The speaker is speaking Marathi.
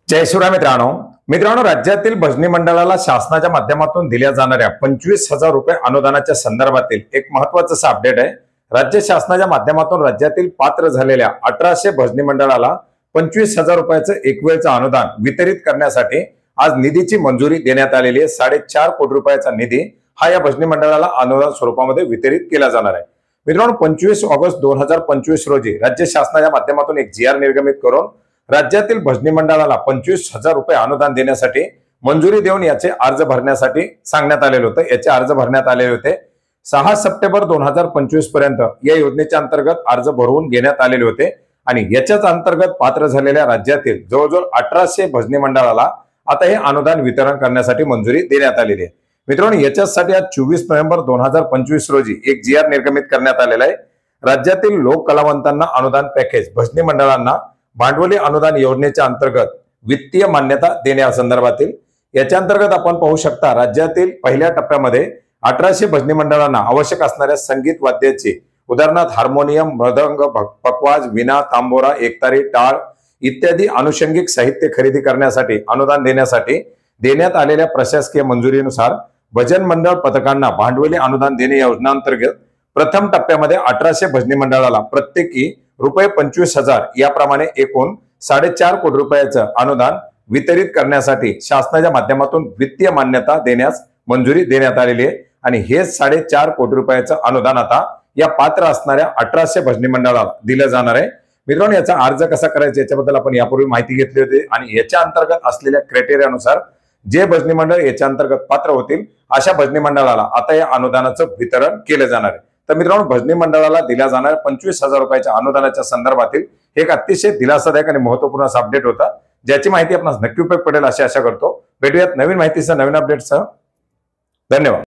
जय शिवराय मित्रांनो, राज्यातील भजनी मंडळाला शासनाच्या माध्यमातून दिल्या जाणाऱ्या 25,000 रुपये अनुदानाच्या संदर्भातील एक महत्त्वाचं अपडेट आहे। राज्य शासनाच्या माध्यमातून राज्यातील पात्र झालेल्या 1800 भजनी मंडळाला 25,000 रुपयाचं एकवेळचं अनुदान वितरित करण्यासाठी आज निधीची मंजुरी देण्यात आलेली आहे। 4.5 कोटी रुपयाचा निधी हा या भजनी मंडळाला अनुदान स्वरूपामध्ये वितरित केला जाणार आहे। मित्रांनो, 25 ऑगस्ट 2025 रोजी राज्य शासनाच्या माध्यमातून एक GR निर्गमित करून राज्यातील भजनी मंडळाला 25,000 रुपये अनुदान देण्यासाठी मंजुरी देऊन याचे अर्ज भरण्यासाठी सांगण्यात आलेले होते। याचे अर्ज भरण्यात आलेले होते। 6 सप्टेंबर 2025 पर्यंत या योजनेच्या अंतर्गत अर्ज भरवून घेण्यात आलेले होते आणि याच्याच अंतर्गत पात्र झालेल्या राज्यातील जवळजवळ 1800 भजनी मंडळाला आता हे अनुदान वितरण करण्यासाठी मंजुरी देण्यात आलेली आहे। मित्रांनो, याच्यासाठी आज 24 नोव्हेंबर 2025 रोजी एक GR निर्गमित करण्यात आलेला आहे। राज्यातील लोक कलावंतांना अनुदान पॅकेज भजनी मंडळांना भांडवली अनुदान योजनेच्या अंतर्गत वित्तीय मान्यता देण्यासंदर्भातील याच्या अंतर्गत आपण पाहू शकता, राज्यातील पहिल्या टप्प्यामध्ये 1800 भजनी मंडळांना आवश्यक असणाऱ्या संगीत वाद्याची उदाहरणार्थ हार्मोनियम, मृदंग, पखवाज, वीणा, तांबोरा, एकतारी, टाळ इत्यादी अनुषंगिक साहित्य खरेदी करण्यासाठी अनुदान देण्यासाठी देण्यात आलेल्या प्रशासकीय मंजुरीनुसार भजन मंडळ पथकांना भांडवली अनुदान देणे योजनेअंतर्गत प्रथम टप्प्यामध्ये 1800 भजनी मंडळाला प्रत्येकी रुपये 25,000 याप्रमाणे एकूण 4.5 कोटी रुपयाचं अनुदान वितरित करण्यासाठी शासनाच्या माध्यमातून वित्तीय मान्यता देण्यास मंजुरी देण्यात आलेली आहे आणि हे 4.5 कोटी रुपयाचं अनुदान आता या पात्र असणाऱ्या 1800 भजनी मंडळाला दिलं जाणार आहे। मित्रांनो, याचा अर्ज कसा करायचा याच्याबद्दल आपण यापूर्वी माहिती घेतली होती आणि याच्या अंतर्गत असलेल्या क्रायटेरियानुसार जे भजनी मंडळ याच्या अंतर्गत पात्र होतील अशा भजनी मंडळाला आता या अनुदानाचं वितरण केलं जाणार आहे। तर मित्रांनो, भजनी मंडळाला दिल्या जाणाऱ्या 25,000 रुपयाच्या अनुदानाच्या संदर्भातील एक अतिशय दिलासादायक आणि महत्त्वपूर्ण अपडेट होता, ज्याची माहिती आपणास नक्की उपयोग पडेल अशी आशा करतो। भेटूयात नवीन माहितीसह, नवीन अपडेटसह। धन्यवाद।